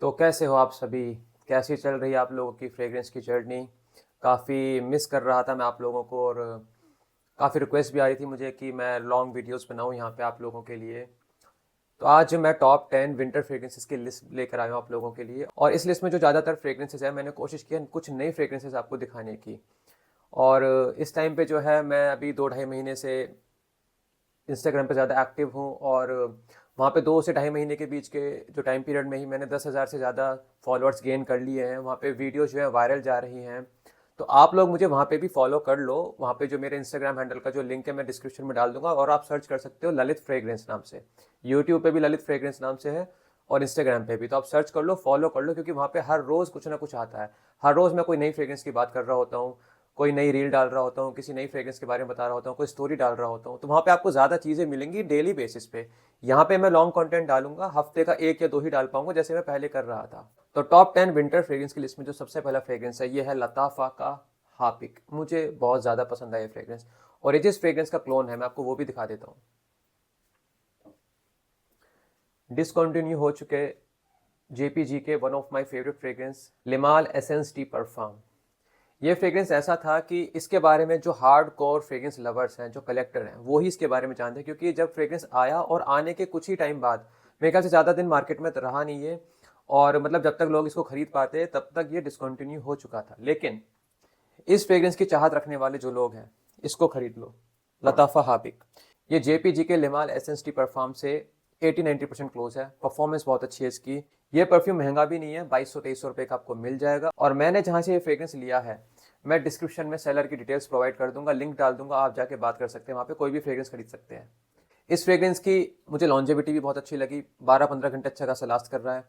तो कैसे हो आप सभी? कैसी चल रही है आप लोगों की फ्रेग्रेंस की जर्नी? काफ़ी मिस कर रहा था मैं आप लोगों को, और काफ़ी रिक्वेस्ट भी आ रही थी मुझे कि मैं लॉन्ग वीडियोस बनाऊं यहाँ पे आप लोगों के लिए। तो आज मैं टॉप 10 विंटर फ्रेग्रेंसेस की लिस्ट लेकर आया हूँ आप लोगों के लिए, और इस लिस्ट में जो ज़्यादातर फ्रेग्रेंसेस है मैंने कोशिश की है कुछ नई फ्रेग्रेंसेस आपको दिखाने की। और इस टाइम पे जो है मैं अभी 2 ढाई महीने से इंस्टाग्राम पे ज़्यादा एक्टिव हूँ, और वहाँ पे 2 से ढाई महीने के बीच के जो टाइम पीरियड में ही मैंने 10,000 से ज़्यादा फॉलोअर्स गेन कर लिए हैं। वहाँ पे वीडियोस जो है वायरल जा रही हैं। तो आप लोग मुझे वहाँ पे भी फॉलो कर लो। वहाँ पे जो मेरे इंस्टाग्राम हैंडल का जो लिंक है मैं डिस्क्रिप्शन में डाल दूंगा, और आप सर्च कर सकते हो ललित फ्रेग्रेंस नाम से। यूट्यूब पे भी ललित फ्रेग्रेंस नाम से है, और इंस्टाग्राम पे भी। तो आप सर्च कर लो, फॉलो कर लो, क्योंकि वहाँ पे हर रोज़ कुछ ना कुछ आता है। हर रोज़ मैं कोई नई फ्रेग्रेंस की बात कर रहा होता हूँ, कोई नई रील डाल रहा होता हूँ, किसी नई फ्रेग्रेंस के बारे में बता रहा होता हूँ, कोई स्टोरी डाल रहा होता हूँ। तो वहाँ पे आपको ज़्यादा चीज़ें मिलेंगी डेली बेसिस पे। यहाँ पे मैं लॉन्ग कंटेंट डालूंगा, हफ्ते का 1 या 2 ही डाल पाऊंगा जैसे मैं पहले कर रहा था। तो टॉप 10 विंटर फ्रेग्रेंस की लिस्ट में जो सबसे पहला फ्रेग्रेंस है, ये है लताफा का हापिक। मुझे बहुत ज़्यादा पसंद आया ये फ्रेग्रेंस, और ये जिस फ्रेग्रेंस का क्लोन है मैं आपको वो भी दिखा देता हूँ। डिसकंटिन्यू हो चुके जेपीजी के one of my favourite fragrance, Le Male essence de perfume. ये फ्रेग्रेंस ऐसा था कि इसके बारे में जो हार्ड कोर फ्रेग्रेंस लवर्स हैं, जो कलेक्टर हैं, वो ही इसके बारे में जानते हैं, क्योंकि जब फ्रेग्रेंस आया और आने के कुछ ही टाइम बाद, मेरे ख्याल से ज़्यादा दिन मार्केट में तो रहा नहीं है, और मतलब जब तक लोग इसको खरीद पाते तब तक ये डिसकंटिन्यू हो चुका था। लेकिन इस फ्रेग्रेंस की चाहत रखने वाले जो लोग हैं, इसको खरीद लो, लताफा हाबिक। ये जेपीजी के लिमाल एसेंस टी परफ्यूम से 80-90% क्लोज है। परफॉर्मेंस बहुत अच्छी है इसकी। ये परफ्यूम महंगा भी नहीं है, 2200-2300 रुपये का आपको मिल जाएगा। और मैंने जहाँ से ये फ्रेग्रेंस लिया है, मैं डिस्क्रिप्शन में सेलर की डिटेल्स प्रोवाइड कर दूंगा, लिंक डाल दूंगा, आप जाके बात कर सकते हैं, वहाँ पे कोई भी फ्रेग्रेंस खरीद सकते हैं। इस फ्रेग्रेंस की मुझे लॉन्जेविटी भी बहुत अच्छी लगी, 12-15 घंटे अच्छा खासा लास्ट कर रहा है।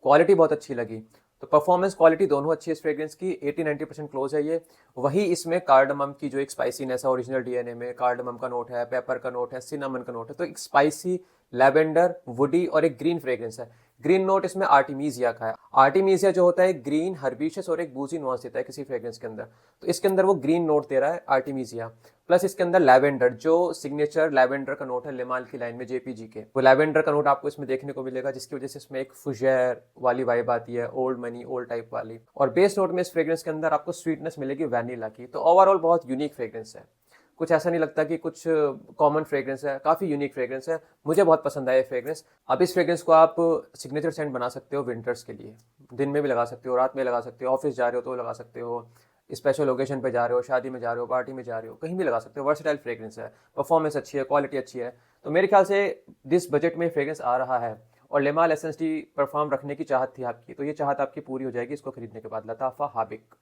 क्वालिटी बहुत अच्छी लगी। तो परफॉर्मेंस क्वालिटी दोनों अच्छी है इस फ्रेग्रेंस की। 80-90% क्लोज है ये। वही इसमें कार्डमम की जो एक स्पाइसीनेस है, ओरिजिनल डीएनए में कार्डमम का नोट है, पेपर का नोट है, सिनामन का नोट है। तो एक स्पाइसी, लैवेंडर, वुडी और एक ग्रीन फ्रेग्रेंस है। ग्रीन नोट इसमें आर्टिमीजिया का है। आर्टिमीजिया जो होता है ग्रीन, हर्बिशियस और एक बूजी नुआंस देता है किसी फ्रेग्रेंस के अंदर। तो इसके अंदर वो ग्रीन नोट दे रहा है आर्टिमीजिया। प्लस इसके अंदर लैवेंडर, जो सिग्नेचर लैवेंडर का नोट है लिमाल की लाइन में जेपीजी के, वो लैवेंडर का नोट आपको इसमें देखने को मिलेगा, जिसकी वजह से इसमें एक फुजैर वाली वाइब आती है, ओल्ड मनी, ओल्ड टाइप वाली। और बेस नोट में इस फ्रेग्रेंस के अंदर आपको स्वीटनेस मिलेगी वैनिला की। तो ओवरऑल बहुत यूनिक फ्रेग्रेंस है। कुछ ऐसा नहीं लगता कि कुछ कॉमन फ्रेग्रेंस है, काफ़ी यूनिक फ्रेग्रेंस है। मुझे बहुत पसंद आया फ्रेग्रेंस। अब इस फ्रेग्रेंस को आप सिग्नेचर सेंट बना सकते हो विंटर्स के लिए। दिन में भी लगा सकते हो, रात में लगा सकते हो, ऑफिस जा रहे हो तो लगा सकते हो, स्पेशल ओकेशन पे जा रहे हो, शादी में जा रहे हो, पार्टी में जा रहे हो, कहीं भी लगा सकते हो। वर्सटाइल फ्रेग्रेंस है, परफॉर्मेंस अच्छी है, क्वालिटी अच्छी है। तो मेरे ख्याल से जिस बजट में फ्रेग्रेंस आ रहा है, और लेमाल एसेंस टी परफ्यूम रखने की चाहत थी आपकी, तो ये चाहत आपकी पूरी हो जाएगी इसको खरीदने के बाद। लताफा हाबिक।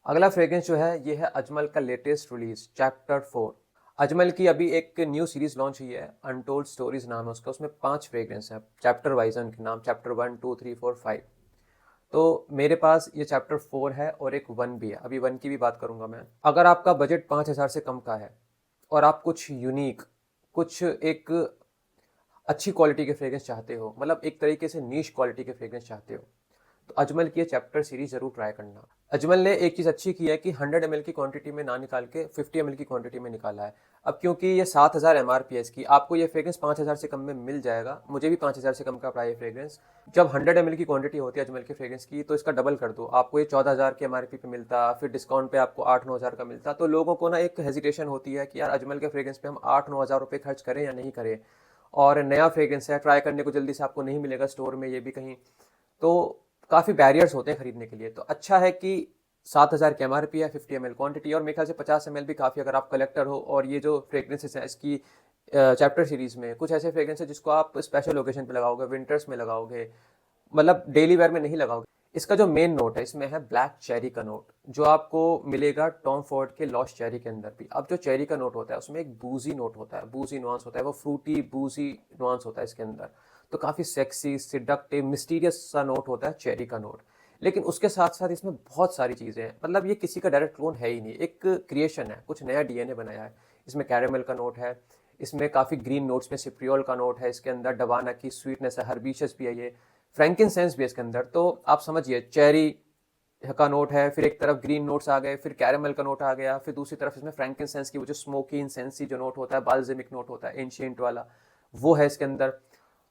अगला फ्रेग्रेंस जो है ये है अजमल का लेटेस्ट रिलीज, चैप्टर 4। अजमल की अभी एक न्यू सीरीज लॉन्च हुई है, अनटोल्ड स्टोरीज नाम है उसका। उसमें 5 फ्रेग्रेंस है, चैप्टर वाइज उनके नाम, चैप्टर 1, 2, 3, 4, 5। तो मेरे पास ये चैप्टर 4 है और एक 1 भी है, अभी 1 की भी बात करूंगा मैं। अगर आपका बजट 5,000 से कम का है, और आप कुछ यूनिक, कुछ एक अच्छी क्वालिटी के फ्रेग्रेंस चाहते हो, मतलब एक तरीके से नीश क्वालिटी के फ्रेग्रेंस चाहते हो, तो अजमल की चैप्टर सीरीज जरूर ट्राई करना। अजमल ने एक चीज़ अच्छी की है कि 100 ml की क्वांटिटी में ना निकाल के 50 ml की क्वांटिटी में निकाला है। अब क्योंकि ये 7,000 MRP है इसकी, आपको ये फ्रेग्रेंस 5,000 से कम में मिल जाएगा। मुझे भी 5,000 से कम का पड़ा ये फ्रेग्रेंस। जब 100 ml की क्वांटिटी होती है अजमल के फ्रेग्रेंस की, तो इसका डबल कर दो, आपको ये 14,000 के MRP पे मिलता, फिर डिस्काउंट पे आपको 8-9 हज़ार का मिलता। तो लोगों को ना एक हेजिटेशन होती है कि यार अजमल के फ्रेग्रेंस पे हम 8-9 हज़ार रुपये खर्च करें या नहीं करें, और नया फ्रेग्रेंस है, ट्राई करने को जल्दी से आपको नहीं मिलेगा स्टोर में, ये भी कहीं। तो काफ़ी बैरियर्स होते हैं खरीदने के लिए। तो अच्छा है कि 7,000 की MRP है, 50 ml क्वांटिटी, और मेरे ख्याल से 50 ml भी काफ़ी, अगर आप कलेक्टर हो। और ये जो फ्रेग्रेंसेस हैं इसकी चैप्टर सीरीज में, कुछ ऐसे फ्रेग्रेंस है जिसको आप स्पेशल ओकेजन पे लगाओगे, विंटर्स में लगाओगे, मतलब डेली वेयर में नहीं लगाओगे। इसका जो मेन नोट है इसमें है ब्लैक चेरी का नोट, जो आपको मिलेगा टॉम फोर्ड के लॉस्ट चेरी के अंदर भी। अब जो चेरी का नोट होता है उसमें एक बूजी नोट होता है, बूजी नुआंस होता है, वो फ्रूटी बूजी नुआंस होता है इसके अंदर। तो काफ़ी सेक्सी, सिडक्टिव, मिस्टीरियस सा नोट होता है चेरी का नोट। लेकिन उसके साथ साथ इसमें बहुत सारी चीज़ें हैं, मतलब ये किसी का डायरेक्ट क्लोन है ही नहीं, एक क्रिएशन है, कुछ नया डीएनए बनाया है। इसमें कैरेमल का नोट है, इसमें काफ़ी ग्रीन नोट्स में सिप्रियोल का नोट है, इसके अंदर डवाना की स्वीटनेस है, हर्बिशस भी है, ये फ्रैंकिनसेंस भी है इसके अंदर। तो आप समझिए, चेरी का नोट है, फिर एक तरफ ग्रीन नोट्स आ गए, फिर कैरेमल का नोट आ गया, फिर दूसरी तरफ इसमें फ्रैंकिनसेंस की वो जो स्मोकी इंसेंसी जो नोट होता है, बाल्जेमिक नोट होता है एंशिएंट वाला, वो है इसके अंदर।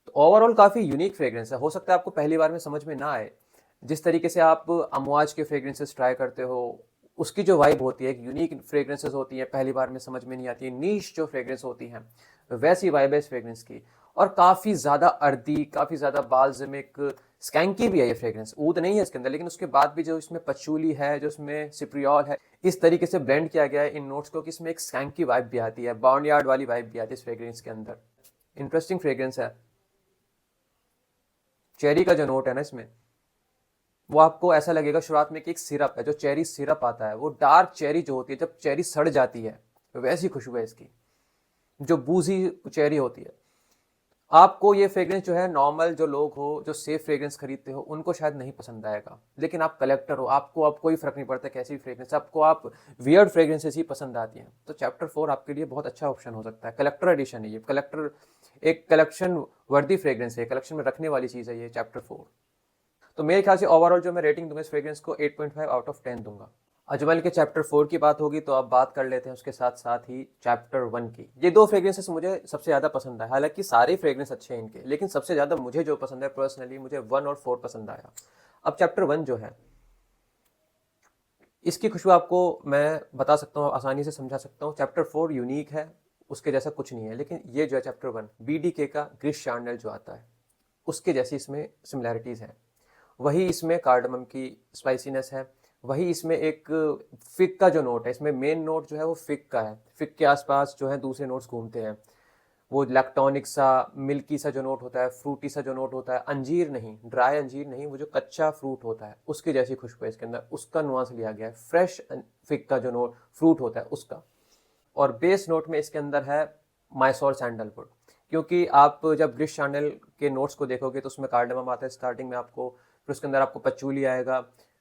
तो ओवरऑल काफ़ी यूनिक फ्रेग्रेंस है। हो सकता है आपको पहली बार में समझ में ना आए। जिस तरीके से आप अमवाज के फ्रेग्रेंसेस ट्राई करते हो, उसकी जो वाइब होती है, एक यूनिक फ्रेग्रेंसेस होती हैं, पहली बार में समझ में नहीं आती है, नीश जो फ्रेग्रेंस होती हैं, वैसी वाइब है इस फ्रेग्रेंस की। और काफ़ी ज़्यादा अर्दी, काफ़ी ज़्यादा बाल्समिक, स्कैंकी भी है ये फ्रेग्रेंस। ऊद नहीं है इसके अंदर, लेकिन उसके बाद भी जो इसमें पचूली है, जो इसमें सिप्रियोल है, इस तरीके से ब्लेंड किया गया है इन नोट्स को कि इसमें एक स्कैंकी वाइब भी आती है, बार्नयार्ड वाली वाइब भी आती है इस फ्रेग्रेंस के अंदर। इंटरेस्टिंग फ्रेग्रेंस है। चेरी का जो नोट है ना इसमें, वो आपको ऐसा लगेगा शुरुआत में कि एक सिरप है, जो चेरी सिरप आता है, वो डार्क चेरी जो होती है, जब चेरी सड़ जाती है वैसी खुशबू है इसकी, जो बूजी चेरी होती है। आपको ये फ्रेग्रेंस जो है, नॉर्मल जो लोग हो, जो सेफ फ्रेग्रेंस खरीदते हो, उनको शायद नहीं पसंद आएगा, लेकिन आप कलेक्टर हो, आपको अब कोई फर्क नहीं पड़ता कैसी भी फ्रेग्रेंस, आपको आप वियर्ड फ्रेग्रेंसेस ही पसंद आती हैं, तो चैप्टर 4 आपके लिए बहुत अच्छा ऑप्शन हो सकता है। कलेक्टर एडिशन है ये, कलेक्टर, एक कलेक्शन वर्दी फ्रेग्रेंस है, कलेक्शन में रखने वाली चीज़ है ये चैप्टर 4। तो मेरे ख्याल से ओवरऑल जो मैं रेटिंग दूंगा इस फ्रेग्रेंस को 8.5 आउट ऑफ 10 दूंगा। अजमल के चैप्टर 4 की बात होगी तो अब बात कर लेते हैं उसके साथ साथ ही चैप्टर 1 की। ये दो फ्रेग्रेंसेस मुझे सबसे ज़्यादा पसंद आए, हालांकि सारे फ्रेग्रेंस अच्छे हैं इनके, लेकिन सबसे ज़्यादा मुझे जो पसंद है पर्सनली, मुझे 1 और 4 पसंद आया। अब चैप्टर 1 जो है, इसकी खुशबू आपको मैं बता सकता हूँ, आसानी से समझा सकता हूँ। चैप्टर 4 यूनिक है, उसके जैसा कुछ नहीं है, लेकिन ये जो है चैप्टर 1 BDK का ग्रिश चांडल जो आता है, उसके जैसी इसमें सिमिलैरिटीज़ हैं। वही इसमें कार्डमम की स्पाइसीनेस है, वही इसमें एक फिग का जो नोट है, इसमें मेन नोट जो है वो फिग का है। फिग के आसपास जो है दूसरे नोट्स घूमते हैं, वो लैक्टोनिक सा, मिल्की सा जो नोट होता है, फ्रूटी सा जो नोट होता है, अंजीर नहीं, ड्राई अंजीर नहीं, वो जो कच्चा फ्रूट होता है उसकी जैसी खुशबू है इसके अंदर, उसका नुआंस लिया गया है। फ्रेश फिग का जो नोट फ्रूट होता है उसका। और बेस नोट में इसके अंदर है माइसोर सैंडलवुड, क्योंकि आप जब ग्रिश चैनल के नोट्स को देखोगे तो उसमें कार्डमम आता है स्टार्टिंग में आपको, फिर उसके अंदर आपको पचूली आएगा,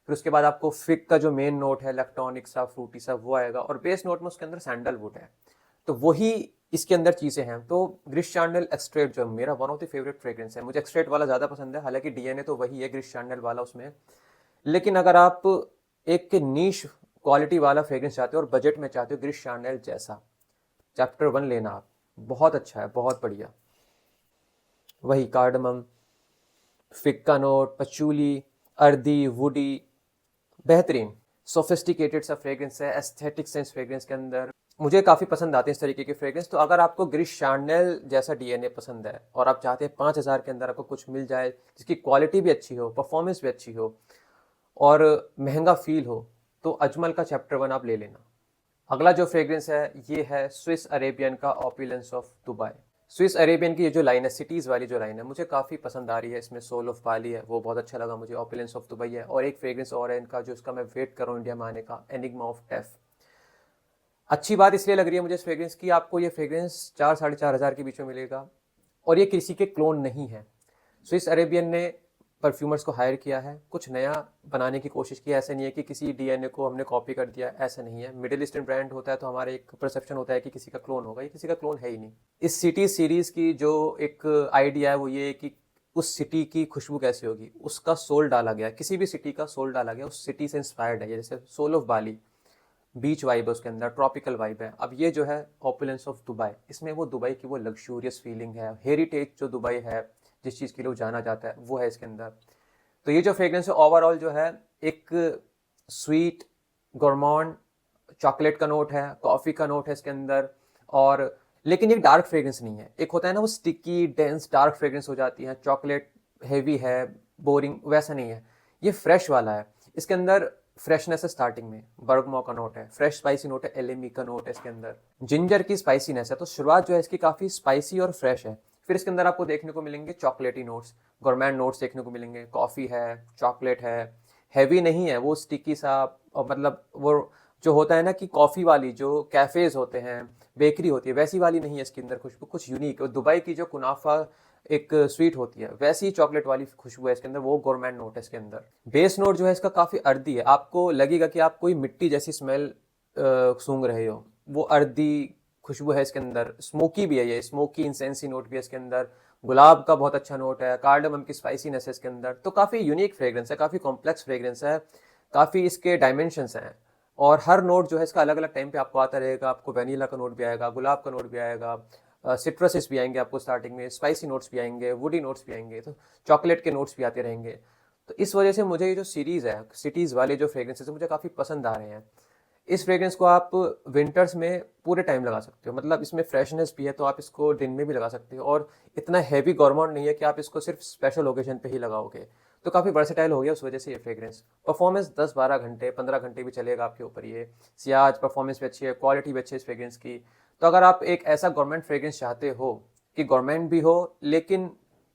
फिर उसके बाद आपको फिग का जो मेन नोट है, इलेक्ट्रॉनिक सा, फ्रूटी सा, वो आएगा, और बेस नोट में उसके अंदर सैंडलवुड है। तो वही इसके अंदर चीज़ें हैं। तो ग्रिश चैंडल एक्सट्रेट जो मेरा one of the favourite fragrance है, मुझे एक्सट्रेट वाला ज़्यादा पसंद है, हालांकि DNA तो वही है ग्रिश चैंडल वाला उसमें। लेकिन अगर आप एक नीश क्वालिटी वाला फ्रेग्रेंस चाहते हो और बजट में चाहते हो ग्रिश चैंडल जैसा, चैप्टर 1 लेना आप, बहुत अच्छा है, बहुत बढ़िया। वही कार्डमम, फिग का नोट, पचूली, अर्दी, वुडी, बेहतरीन सोफिस्टिकेटेड सा फ्रेग्रेंस है, एस्थेटिक सेंस फ्रेग्रेंस के अंदर मुझे काफ़ी पसंद आते हैं इस तरीके के फ्रेग्रेंस। तो अगर आपको ग्रिश चैंडल जैसा DNA पसंद है और आप चाहते हैं 5,000 के अंदर आपको कुछ मिल जाए जिसकी क्वालिटी भी अच्छी हो, परफॉर्मेंस भी अच्छी हो और महंगा फील हो, तो अजमल का चैप्टर 1 आप ले लेना। अगला जो फ्रेग्रेंस है ये है स्विस अरेबियन का opulence of Dubai. Swiss Arabian की ये जो लाइन है, सिटीज़ वाली जो लाइन है, मुझे काफ़ी पसंद आ रही है। इसमें सोल ऑफ बाली है, वो बहुत अच्छा लगा मुझे। ऑपुलेंस ऑफ दुबई है, और एक फ्रेग्रेंस और है इनका जो इसका मैं वेट कर रहा हूँ इंडिया में आने का, एनिग्मा ऑफ टेफ। अच्छी बात इसलिए लग रही है मुझे इस फ्रेग्रेंस की, आपको ये फ्रेग्रेंस 4-4,500 के बीच में मिलेगा, और ये किसी के क्लोन नहीं है। स्विस अरेबियन ने परफ्यूमर्स को हायर किया है, कुछ नया बनाने की कोशिश की है। ऐसा नहीं है कि किसी DNA को हमने कॉपी कर दिया, ऐसा नहीं है। मिडिल ईस्टर्न ब्रांड होता है तो हमारा एक परसेप्शन होता है कि किसी का क्लोन होगा, ये किसी का क्लोन है ही नहीं। इस सिटी सीरीज की जो एक आइडिया है वो ये है कि उस सिटी की खुशबू कैसी होगी, उसका सोल डाला गया, किसी भी सिटी का सोल डाला गया, उस सिटी से इंस्पायर्ड है। जैसे soul of Bali, beach vibe है उसके अंदर, ट्रॉपिकल वाइब है। अब ये जो है ऑपुलेंस ऑफ दुबई, इसमें वो दुबई की वो लग्जूरियस फीलिंग है, हेरिटेज जो दुबई है, जिस चीज़ के लिए वो जाना जाता है, वो है इसके अंदर। तो ये जो फ्रेग्रेंस है ओवरऑल जो है, एक स्वीट गोरमॉन्ड चॉकलेट का नोट है, कॉफ़ी का नोट है इसके अंदर, और लेकिन ये डार्क फ्रेग्रेंस नहीं है। एक होता है ना वो स्टिकी डेंस डार्क फ्रेग्रेंस हो जाती है, चॉकलेट हैवी है, बोरिंग, वैसा नहीं है। ये फ्रेश वाला है। इसके अंदर फ्रेशनेस है, स्टार्टिंग में बर्गमो का नोट है, फ्रेश स्पाइसी नोट है, एलेमी का नोट है इसके अंदर, जिंजर की स्पाइसीनेस है। तो शुरुआत जो है इसकी काफ़ी स्पाइसी और फ्रेश है। फिर इसके अंदर आपको देखने को मिलेंगे चॉकलेटी नोट्स, गोरमैंड नोट्स देखने को मिलेंगे, कॉफ़ी है, चॉकलेट है, हैवी नहीं है वो स्टिकी सा, और मतलब वो जो होता है ना कि कॉफ़ी वाली जो कैफ़ेज़ होते हैं, बेकरी होती है, वैसी वाली नहीं है इसके अंदर खुशबू, कुछ यूनिक। और दुबई की जो कुनाफा एक स्वीट होती है, वैसी चॉकलेट वाली खुशबू है इसके अंदर, वो गोरमैंड नोट है इसके अंदर। बेस नोट जो है इसका काफ़ी अर्दी है, आपको लगेगा कि आप कोई मिट्टी जैसी स्मेल सूंघ रहे हो, वो अर्दी खुशबू है इसके अंदर। स्मोकी भी है, ये स्मोकी इंसेंसी नोट भी है इसके अंदर, गुलाब का बहुत अच्छा नोट है, कार्डमम की स्पाइसीनेस है इसके अंदर। तो काफ़ी यूनिक फ्रेग्रेंस है, काफ़ी कॉम्प्लेक्स फ्रेग्रेंस है, काफ़ी इसके डायमेंशंस हैं, और हर नोट जो है इसका अलग अलग टाइम पे आपको आता रहेगा। आपको वनीला का नोट भी आएगा, गुलाब का नोट भी आएगा, सिट्रसेस भी आएंगे आपको स्टार्टिंग में, स्पाइसी नोट्स भी आएंगे, वुडी नोट्स भी आएंगे, तो चॉकलेट के नोट्स भी आते रहेंगे। तो इस वजह से मुझे ये जो सीरीज़ है सिटीज़ वाले जो फ्रेग्रेंसेस मुझे काफ़ी पसंद आ रहे हैं। इस फ्रेग्रेंस को आप विंटर्स में पूरे टाइम लगा सकते हो, मतलब इसमें फ्रेशनेस भी है तो आप इसको दिन में भी लगा सकते हो, और इतना हैवी गॉरमॉन्ड नहीं है कि आप इसको सिर्फ स्पेशल ओकेजन पे ही लगाओगे। तो काफ़ी वर्सेटाइल हो गया उस वजह से ये फ्रेग्रेंस। परफॉर्मेंस 10-12 घंटे 15 घंटे भी चलेगा आपके ऊपर ये। सियाज परफॉर्मेंस भी अच्छी है, क्वालिटी भी अच्छी है इस फ्रेग्रेंस की। तो अगर आप एक ऐसा गवर्नमेंट फ्रेग्रेंस चाहते हो कि गवर्नमेंट भी हो लेकिन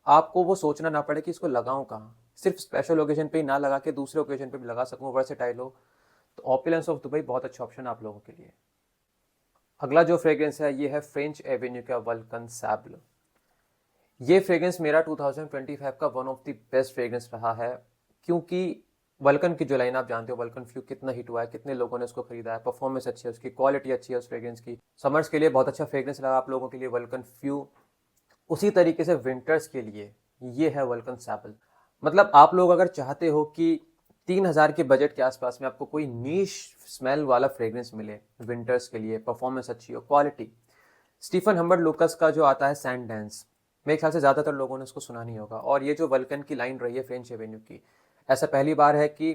आपको वो सोचना ना पड़े कि इसको लगाऊं कहाँ, सिर्फ स्पेशल ओकेजन पे ही ना लगा के दूसरे ओकेजन पे भी लगा सकूं, वर्सेटाइल हो, तो ऑपुलेंस ऑफ दुबई बहुत अच्छा ऑप्शन है आप लोगों के लिए। अगला जो फ्रेग्रेंस है ये है फ्रेंच एवेन्यू का वल्कन सैबल। ये फ्रेग्रेंस मेरा 2025 का one of the best fragrance रहा है, क्योंकि वल्कन की जो लाइन आप जानते हो, वल्कन फ्यू कितना हिट हुआ है, कितने लोगों ने उसको खरीदा है, परफॉर्मेंस अच्छी है उसकी, क्वालिटी अच्छी है उस फ्रेग्रेंस की। समर्स के लिए बहुत अच्छा फ्रेग्रेंस रहा आप लोगों के लिए वल्कन फ्यू। उसी तरीके से विंटर्स के लिए ये है वल्कन सैबल। मतलब आप लोग अगर चाहते हो कि 3000 के बजट के आसपास में आपको कोई नीश स्मेल वाला फ्रेग्रेंस मिले विंटर्स के लिए, परफॉर्मेंस अच्छी हो, क्वालिटी, स्टीफन हम्बर्ट लुकस का जो आता है सैंड डांस, मेरे ख्याल से ज़्यादातर लोगों ने उसको सुना नहीं होगा। और ये जो वल्कन की लाइन रही है फ्रेंच एवेन्यू की, ऐसा पहली बार है कि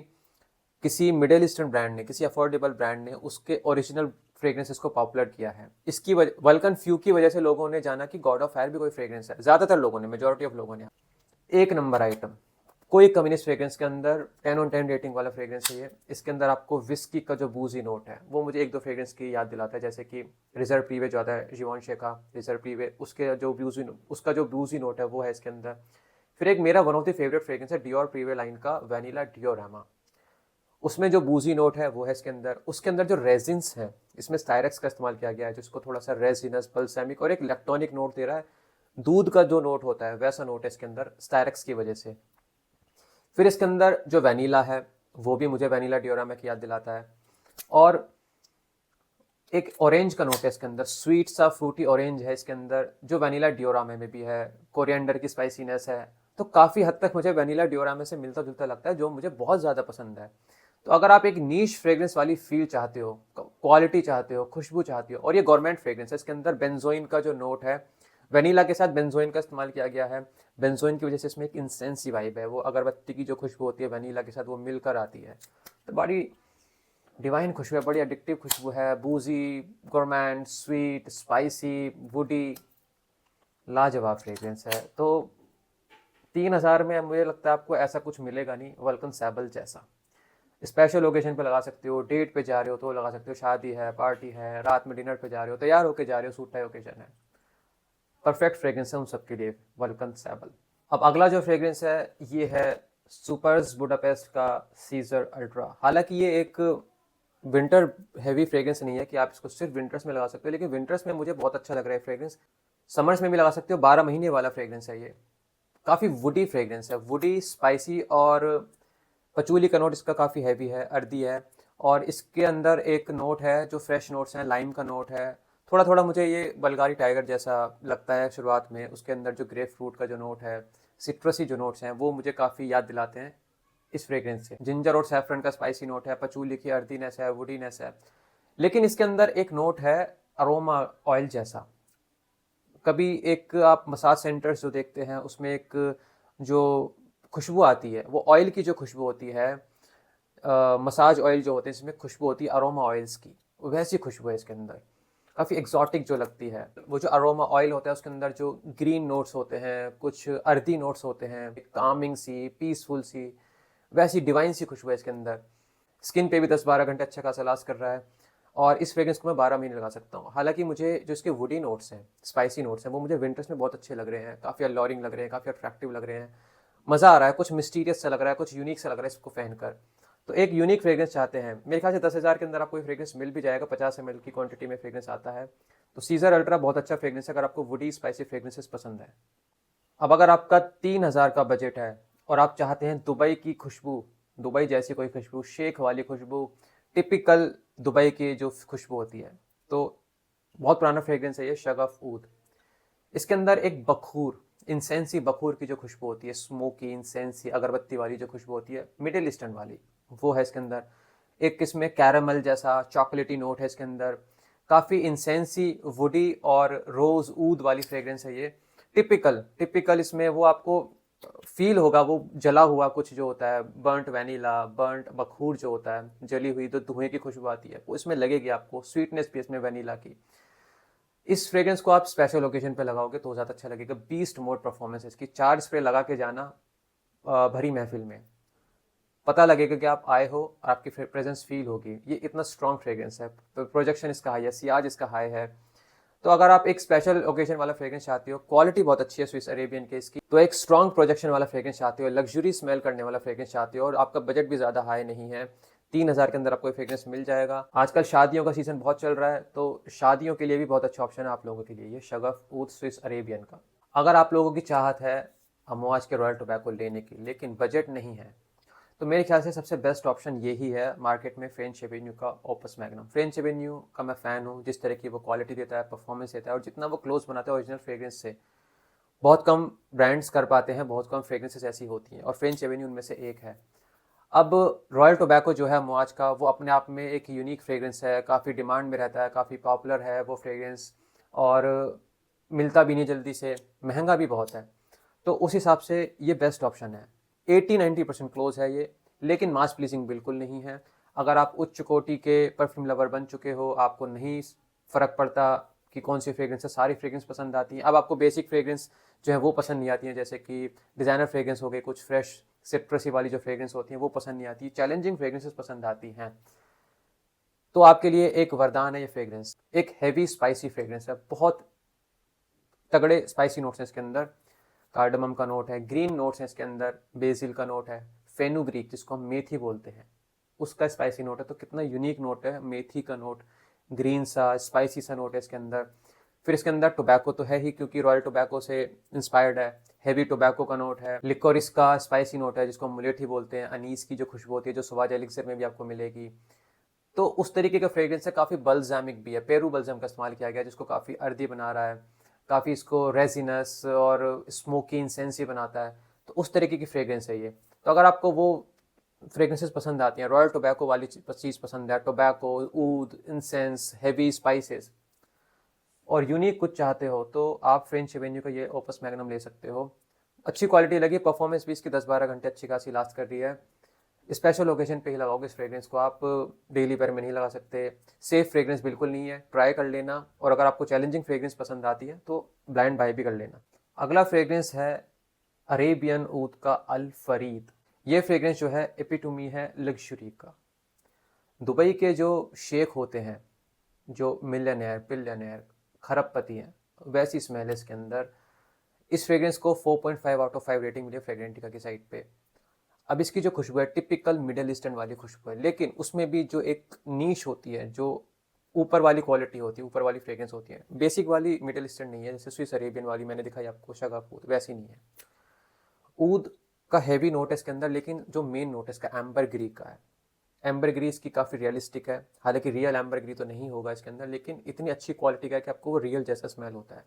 किसी मिडिल ईस्टर्न ब्रांड ने, किसी अफोर्डेबल ब्रांड ने उसके ओरिजिनल फ्रेग्रेंसेस को पॉपुलर किया है। इसकी वल्कन फ्यू की वजह से लोगों ने जाना कि गॉड ऑफ फायर भी कोई फ्रेग्रेंस है, ज़्यादातर लोगों ने, मेजोरिटी ऑफ लोगों ने। एक नंबर आइटम, कोई कमी नहीं फ्रेग्रेंस के अंदर, 10/10 रेटिंग वाला फ्रेग्रेंस है ये। इसके अंदर आपको विस्की का जो बूजी नोट है वो मुझे एक दो फ्रेग्रेंस की याद दिलाता है, जैसे कि रिजर्व प्रीवे जो आता है जीवॉन्शे का रिजर्व प्रीवे, उसका जो बूजी नोट है वो है इसके अंदर। फिर एक मेरा one of the favourite fragrance है डियोर प्रीवे लाइन का वैनिला डियोरामा, उसमें जो बूजी नोट है वो है इसके अंदर। उसके अंदर जो रेजिन्स है, इसमें स्टायरेक्स का इस्तेमाल किया गया है जिसको थोड़ा सा रेजिनस बल्सैमिक और एक इलेक्ट्रॉनिक नोट दे रहा है, दूध का जो नोट होता है वैसा नोट है इसके अंदर स्टायरेक्स की वजह से। फिर इसके अंदर जो वैनिला है वो भी मुझे वैनिला डियोरामा की याद दिलाता है, और एक ऑरेंज का नोट है इसके अंदर, स्वीट सा फ्रूटी ऑरेंज है इसके अंदर जो वैनिला डियोरामा में भी है, कोरिएंडर की स्पाइसीनेस है। तो काफ़ी हद तक मुझे वैनिला डियोरामा से मिलता जुलता लगता है, जो मुझे बहुत ज़्यादा पसंद है। तो अगर आप एक नीश फ्रेग्रेंस वाली फील चाहते हो, क्वालिटी चाहते हो, खुशबू चाहते हो, और ये गवर्नमेंट फ्रेग्रेंस है, इसके अंदर बेंजोइन का जो नोट है, वनीला के साथ बेंजोइन का इस्तेमाल किया गया है। बेंजोइन की वजह से इसमें एक इंसेंसी वाइब है, वो अगरबत्ती की जो खुशबू होती है वनीला के साथ वो मिलकर आती है, तो बड़ी डिवाइन खुशबू है, बड़ी एडिक्टिव खुशबू है, बूजी, गोरमैंड, स्वीट, स्पाइसी, वुडी, लाजवाब फ्रेग्रेंस है। तो 3000 में मुझे लगता है आपको ऐसा कुछ मिलेगा नहीं वल्कन सैबल जैसा। स्पेशल ओकेजन पे लगा सकते हो, डेट पे जा रहे हो तो लगा सकते हो, शादी है, पार्टी है, रात में डिनर पे जा रहे हो, तैयार होके जा रहे हो, सूट टाई ओकेजन है, परफेक्ट फ्रेग्रेंस है उन सबके लिए वल्कन सैबल। अब अगला जो फ्रेग्रेंस है ये है सुपर्स बुडापेस्ट का सीजर अल्ट्रा। हालांकि ये एक विंटर हैवी फ्रेग्रेंस नहीं है कि आप इसको सिर्फ विंटर्स में लगा सकते हो, लेकिन विंटर्स में मुझे बहुत अच्छा लग रहा है फ्रेग्रेंस, समर्स में भी लगा सकते हो, 12 महीने वाला फ्रेग्रेंस है ये। काफ़ी वुडी फ्रेग्रेंस है, वुडी, स्पाइसी, और पचूली का नोट इसका काफ़ी हैवी है, अर्दी है, और इसके अंदर एक नोट है जो फ्रेश नोट्स हैं, लाइम का नोट है, थोड़ा थोड़ा मुझे ये बल्गारी टाइगर जैसा लगता है शुरुआत में। उसके अंदर जो ग्रेप फ्रूट का जो नोट है, सिट्रसी जो नोट्स हैं वो मुझे काफ़ी याद दिलाते हैं इस फ्रेग्रेंस से। जिंजर और सैफरन का स्पाइसी नोट है, पचूली की अर्दीनेस है, वुडीनेस है, लेकिन इसके अंदर एक नोट है अरोमा ऑयल जैसा। कभी एक आप मसाज सेंटर्स जो देखते हैं उसमें एक जो खुशबू आती है वो ऑयल की जो खुशबू होती है, मसाज ऑयल जो होते हैं इसमें खुशबू होती है अरोमा ऑयल्स की, वैसी खुशबू है इसके अंदर, काफ़ी एक्जॉटिक जो लगती है। वो जो अरोमा ऑयल होता है उसके अंदर जो ग्रीन नोट्स होते हैं, कुछ अर्दी नोट्स होते हैं, कामिंग सी, पीसफुल सी, वैसी डिवाइन सी खुशबू है इसके अंदर। स्किन पे भी 10-12 घंटे अच्छा खासा लास्ट कर रहा है, और इस फ्रेग्रेंस को मैं 12 महीने लगा सकता हूँ। हालांकि मुझे जो इसके वुडी नोट्स हैं, स्पाइसी नोट्स हैं, वो मुझे विंटर्स में बहुत अच्छे लग रहे हैं, काफ़ी अलॉरिंग लग रहे हैं, काफ़ी अट्रैक्टिव लग रहे हैं, मज़ा आ रहा है, कुछ मिस्टीरियस सा लग रहा है, कुछ यूनिक सा लग रहा है इसको पहनकर। तो एक यूनिक फ्रेग्रेंस चाहते हैं, मेरे ख्याल से 10,000 के अंदर आपको फ्रेग्रेंस मिल भी जाएगा, 50 ml की क्वांटिटी में फ्रेग्रेंस आता है। तो सीजर अल्ट्रा बहुत अच्छा फ्रेग्रेंस है अगर आपको वुडी स्पाइसी फ्रेग्रेंसेस पसंद है। अब अगर आपका 3000 का बजट है और आप चाहते हैं दुबई की खुशबू, दुबई जैसी कोई खुशबू, शेख वाली खुशबू, टिपिकल दुबई की जो खुशबू होती है, तो बहुत पुराना फ्रेग्रेंस है ये शगफ ऊद। इसके अंदर एक बखूर, इंसेंसी बखूर की जो खुशबू होती है, स्मोकी इंसेंसी अगरबत्ती वाली जो खुशबू होती है मिडिल ईस्टर्न वाली, वो है इसके अंदर। एक इसमें कैरामल जैसा चॉकलेटी नोट है इसके अंदर, काफ़ी इंसेंसी वुडी और रोज़ ऊद वाली फ्रेग्रेंस है ये। टिपिकल इसमें वो आपको फील होगा, वो जला हुआ कुछ जो होता है, बर्न्ट वैनिला, बर्न्ट बखूर जो होता है, जली हुई तो धुएं की खुशबू आती है, वो इसमें लगेगी आपको, स्वीटनेस भी इसमें वैनिला की। इस फ्रेग्रेंस को आप स्पेशल ओकेजन पे लगाओगे तो ज़्यादा अच्छा लगेगा। बीस्ट मोड परफॉर्मेंस है इसकी। 4 स्प्रे लगा के जाना भरी महफिल में, पता लगेगा कि आप आए हो और आपकी प्रेजेंस फील होगी। ये इतना स्ट्रॉन्ग फ्रेग्रेंस है, प्रोजेक्शन इसका हाई है, सियाज इसका हाई है। तो अगर आप एक स्पेशल ओकेजन वाला फ्रेग्रेंस चाहते हो, क्वालिटी बहुत अच्छी है स्विस अरेबियन के इसकी, तो एक स्ट्रॉन्ग प्रोजेक्शन वाला फ्रेग्रेंस चाहते हो, लग्जरी स्मेल करने वाला फ्रेग्रेंस चाहते हो और आपका बजट भी ज़्यादा हाई नहीं है, 3,000 के अंदर आपको फ्रेग्रेंस मिल जाएगा। आजकल शादियों का सीजन बहुत चल रहा है, तो शादियों के लिए भी बहुत अच्छा ऑप्शन है आप लोगों के लिए ये शगफ ऊद स्विस अरेबियन का। अगर आप लोगों की चाहत है अमवाज के रॉयल टोबैको लेने की लेकिन बजट नहीं है, तो मेरे ख्याल से सबसे बेस्ट ऑप्शन यही है मार्केट में, फ्रेंच एवेन्यू का ओपस मैग्नम। फ्रेंच एवेन्यू का मैं फ़ैन हूँ, जिस तरह की वो क्वालिटी देता है, परफॉर्मेंस देता है और जितना वो क्लोज बनाता है ओरिजिनल फ्रेग्रेंस से, बहुत कम ब्रांड्स कर पाते हैं, बहुत कम फ्रेग्रेंसेस ऐसी होती हैं और फ्रेंच एवेन्यू उनमें से एक है। अब रॉयल टोबैको जो है अमवाज का, वो अपने आप में एक यूनिक फ्रेग्रेंस है, काफ़ी डिमांड में रहता है, काफ़ी पॉपुलर है वो फ्रेग्रेंस और मिलता भी नहीं जल्दी से, महंगा भी बहुत है। तो उस हिसाब से ये बेस्ट ऑप्शन है। 80-90% क्लोज है ये, लेकिन मास प्लीजिंग बिल्कुल नहीं है। अगर आप उच्च कोटि के परफ्यूम लवर बन चुके हो, आपको नहीं फ़र्क पड़ता कि कौन सी फ्रेग्रेंस है, सारी फ्रेग्रेंस पसंद आती हैं। अब आपको बेसिक फ्रेग्रेंस जो है वो पसंद नहीं आती हैं, जैसे कि डिज़ाइनर फ्रेग्रेंस हो गई, कुछ फ्रेश सिट्रसी वाली जो फ्रेग्रेंस होती हैं वो पसंद नहीं आती, चैलेंजिंग फ्रेग्रेंसेस पसंद आती हैं, तो आपके लिए एक वरदान है ये फ्रेग्रेंस। एक हैवी स्पाइसी फ्रेग्रेंस है, बहुत तगड़े स्पाइसी नोट्स हैं इसके अंदर, कार्डमम का नोट है, ग्रीन नोट्स हैं इसके अंदर, बेसिल का नोट है, फेनुग्रीक जिसको हम मेथी बोलते हैं उसका स्पाइसी नोट है। तो कितना यूनिक नोट है, मेथी का नोट, ग्रीन सा स्पाइसी सा नोट है इसके अंदर। फिर इसके अंदर टोबैको तो है ही, क्योंकि रॉयल टोबैको से इंस्पायर्ड है, हैवी टोबैको का नोट है, लिकोरिस का स्पाइसी नोट है जिसको हम मुलेठी बोलते हैं, अनीस की जो खुशबू होती है जो सवाज एलिक्सर में भी आपको मिलेगी। तो उस तरीके का फ्रेग्रेंस है, काफ़ी बल्जामिक भी है, पेरू बल्जम का इस्तेमाल किया गया जिसको काफ़ी अर्दी बना रहा है, काफ़ी इसको रेजिनस और स्मोकी इंसेंसी बनाता है। तो उस तरीके की फ्रेग्रेंस है ये। तो अगर आपको वो फ्रेग्रेंसेस पसंद आती हैं, रॉयल टोबैको वाली चीज़ पसंद है, टोबैको, ऊद, इंसेंस, हैवी स्पाइसेस और यूनिक कुछ चाहते हो, तो आप फ्रेंच एवेन्यू का ये ओपस मैग्नम ले सकते हो। अच्छी क्वालिटी लगी, परफॉर्मेंस भी इसकी 10-12 घंटे अच्छी खासी लास्ट कर रही है। स्पेशल ओकेजन पे ही लगाओगे इस फ्रेग्रेंस को, आप डेली वेयर में नहीं लगा सकते। सेफ फ्रेग्रेंस बिल्कुल नहीं है, ट्राई कर लेना, और अगर आपको चैलेंजिंग फ्रेग्रेंस पसंद आती है तो ब्लाइंड बाय भी कर लेना। अगला फ्रेग्रेंस है अरेबियन ऊद का अल फरीद। ये फ्रेग्रेंस जो है एपिटोमी है लग्जरी का। दुबई के जो शेख होते हैं, जो मिलियनेयर बिलियनेयर खरबपति हैं, वैसी स्मेल है इसके अंदर। इस फ्रेग्रेंस को 4.5 आउट ऑफ 5 रेटिंग मिली है फ्रेग्रेंटिका की साइट पे। अब इसकी जो खुशबू है टिपिकल मिडिल ईस्टर्न वाली खुशबू है, लेकिन उसमें भी जो एक नीश होती है, जो ऊपर वाली क्वालिटी होती है, ऊपर वाली फ्रेग्रेंस होती है, बेसिक वाली मिडिल ईस्टर्न नहीं है, जैसे स्विस अरेबियन वाली मैंने दिखाई आपको शगफ ऊद, वैसी नहीं है। ऊद का हैवी नोट है इसके अंदर, लेकिन जो मेन नोट है इसका एम्बर ग्री का है। एम्बर ग्री इसकी काफ़ी रियलिस्टिक है, हालांकि रियल एम्बर ग्री तो नहीं होगा इसके अंदर, लेकिन इतनी अच्छी क्वालिटी का है कि आपको वो रियल जैसा स्मेल होता है।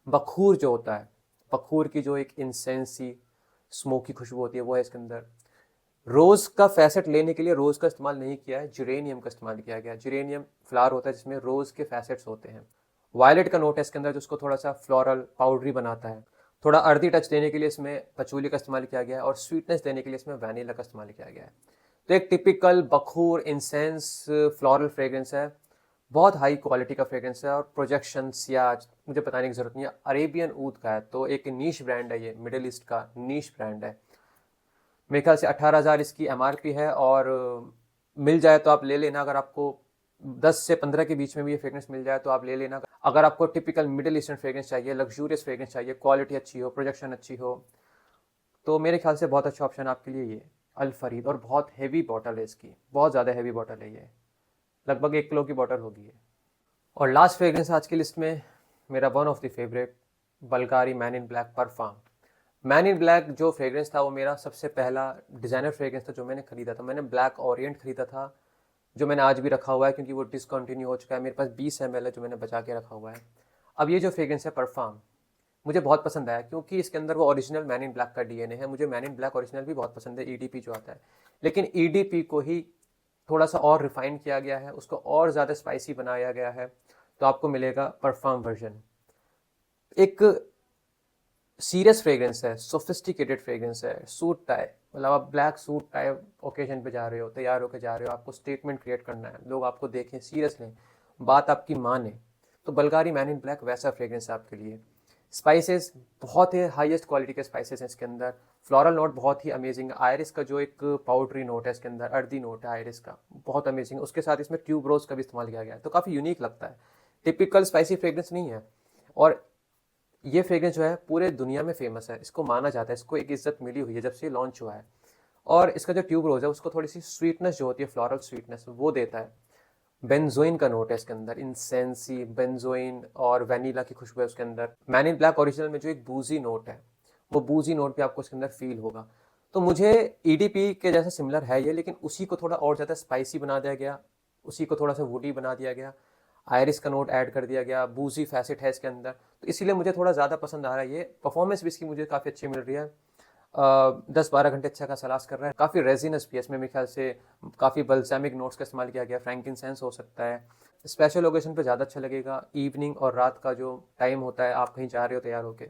बखूर जो होता है, बखूर की जो एक इंसेंसी स्मोकी खुशबू होती है वो है इसके अंदर। रोज़ का फैसेट लेने के लिए रोज़ का इस्तेमाल नहीं किया है, जुरेनियम का इस्तेमाल किया गया है। जुरेनियम फ्लावर होता है जिसमें रोज़ के फैसेट्स होते हैं। वायलेट का नोट है इसके अंदर जो उसको थोड़ा सा फ्लोरल पाउडरी बनाता है। थोड़ा अर्दी टच देने के लिए इसमें पचूली का इस्तेमाल किया गया है और स्वीटनेस देने के लिए इसमें वैनिला का इस्तेमाल किया गया है। तो एक टिपिकल बखूर इंसेंस फ्लोरल फ्रेग्रेंस है, बहुत हाई क्वालिटी का फ्रेग्रेंस है और प्रोजेक्शन सियाज मुझे बताने की ज़रूरत नहीं है, अरेबियन ऊद का है, तो एक नीश ब्रांड है, ये मिडिल ईस्ट का नीश ब्रांड है। मेरे ख्याल से 18,000 इसकी एमआरपी है और मिल जाए तो आप ले लेना। अगर आपको 10 से 15 के बीच में भी ये फ्रेग्रेंस मिल जाए तो आप ले लेना। अगर आपको टिपिकल मिडिल ईस्टर्न फ्रेग्रेंस चाहिए, लग्जूरियस फ्रेग्रेंस चाहिए, क्वालिटी अच्छी हो, प्रोजेक्शन अच्छी हो, तो मेरे ख्याल से बहुत अच्छा ऑप्शन आपके लिए ये अल फरीद। और बहुत हैवी बॉटल है इसकी, बहुत ज़्यादा हैवी बॉटल है ये, लगभग 1 किलो की बॉटल होगी ये। और लास्ट फ्रेग्रेंस आज की लिस्ट में मेरा one of the favourite Bulgari man in black perfume. Man in black जो फ्रेग्रेंस था वो मेरा सबसे पहला डिज़ाइनर फ्रेग्रेंस था जो मैंने खरीदा था। मैंने ब्लैक ओरिएंट खरीदा था जो मैंने आज भी रखा हुआ है, क्योंकि वो डिसकंटिन्यू हो चुका है। मेरे पास 20 ml है जो मैंने बचा के रखा हुआ है। अब ये जो फ्रेग्रेंस है परफ्यूम मुझे बहुत पसंद आया, क्योंकि इसके अंदर वो ओरिजिनल मैन इन ब्लैक का डीएनए है। मुझे मैन इन ब्लैक ओरिजिनल भी बहुत पसंद है, ईडीपी जो आता है, लेकिन ईडीपी को ही थोड़ा सा और रिफाइन किया गया है, उसको और ज़्यादा स्पाइसी बनाया गया है, तो आपको मिलेगा परफ्यूम वर्जन। एक सीरियस फ्रेग्रेंस है, सोफिस्टिकेटेड फ्रेग्रेंस है, सूट टाई, मतलब आप ब्लैक सूट टाई ओकेजन पे जा रहे हो, तैयार होकर जा रहे हो, आपको स्टेटमेंट क्रिएट करना है, लोग आपको देखें, सीरियस लें, बात आपकी माने, तो बल्गारी मैन इन ब्लैक वैसा फ्रेग्रेंस है आपके लिए। स्पाइसेस बहुत ही हाईएस्ट क्वालिटी के स्पाइसेस हैं इसके अंदर। फ्लोरल नोट बहुत ही अमेजिंग है। आयरिस का जो एक पाउडरी नोट है इसके अंदर, अर्दी नोट है आयरिस का, बहुत अमेजिंग है। उसके साथ इसमें ट्यूब रोज का भी इस्तेमाल किया गया है, तो काफ़ी यूनिक लगता है। टिपिकल स्पाइसी फ्रेग्रेंस नहीं है। और ये फ्रेग्रेंस जो है पूरे दुनिया में फेमस है, इसको माना जाता है, इसको एक इज्जत मिली हुई है जब से लॉन्च हुआ है। और इसका जो ट्यूब रोज है उसको थोड़ी सी स्वीटनेस जो होती है, फ्लोरल स्वीटनेस, वो देता है। बेंजोइन का नोट है इसके अंदर, इंसेंसी, बेंजोइन और वैनिला की खुशबू है उसके अंदर। मैन इन ब्लैक ओरिजिनल में जो एक बूजी नोट है, वो बूजी नोट भी आपको इसके अंदर फील होगा। तो मुझे ईडीपी के जैसा सिमिलर है ये, लेकिन उसी को थोड़ा और ज़्यादा स्पाइसी बना दिया गया, उसी को थोड़ा सा वुडी बना दिया गया, आयरिस का नोट ऐड कर दिया गया, बूजी फैसेट है इसके अंदर, तो इसीलिए मुझे थोड़ा ज़्यादा पसंद आ रहा है ये। परफॉर्मेंस भी इसकी मुझे काफ़ी अच्छी मिल रही है। 10-12 घंटे अच्छा खासा लास्ट कर रहा है। काफ़ी रेजिनस भी है इसमें, मेरे ख्याल से काफ़ी बल्सैमिक नोट्स का इस्तेमाल किया गया, फ्रैंकिनसेंस हो सकता है। स्पेशल ओकेजन पे ज़्यादा अच्छा लगेगा, इवनिंग और रात का जो टाइम होता है, आप कहीं जा रहे हो तैयार होके,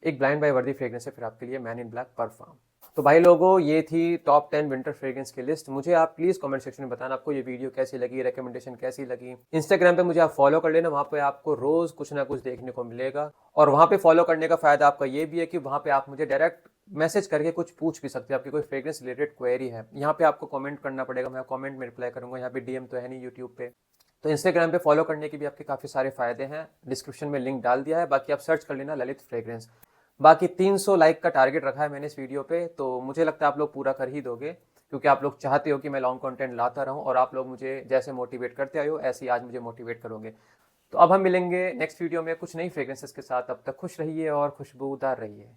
एक ब्लाइंड बाय वर्दी फ्रेग्रेंस है फिर आपके लिए मैन इन ब्लैक परफ्यूम। तो भाई लोगों, ये थी टॉप 10 विंटर फ्रेग्रेंस की लिस्ट। मुझे आप प्लीज़ कमेंट सेक्शन में बताना आपको ये वीडियो कैसी लगी, रिकमेंडेशन कैसी लगी। इंस्टाग्राम पे मुझे आप फॉलो कर लेना, वहाँ पे आपको रोज़ कुछ ना कुछ देखने को मिलेगा। और वहाँ पे फॉलो करने का फ़ायदा आपका ये भी है कि वहाँ पे आप मुझे डायरेक्ट मैसेज करके कुछ पूछ भी सकते हैं, आपकी कोई फ्रेग्रेंस रिलेटेड क्वेरी है। यहाँ पे आपको कमेंट करना पड़ेगा, मैं कमेंट में रिप्लाई करूँगा, यहाँ पे डीएम तो है नहीं यूट्यूब पे। तो इंस्टाग्राम पे फॉलो करने के भी आपके काफ़ी सारे फ़ायदे हैं, डिस्क्रिप्शन में लिंक डाल दिया है, बाकी आप सर्च कर लेना ललित फ्रेग्रेंस। बाकी 300 लाइक का टारगेट रखा है मैंने इस वीडियो पे, तो मुझे लगता है आप लोग पूरा कर ही दोगे, क्योंकि आप लोग चाहते हो कि मैं लॉन्ग कंटेंट लाता रहूं, और आप लोग मुझे जैसे मोटिवेट करते आए हो ऐसे ही आज मुझे मोटिवेट करोगे। तो अब हम मिलेंगे नेक्स्ट वीडियो में कुछ नई फ्रेग्रेंसेस के साथ। अब तक खुश रहिए और खुशबूदार रहिए।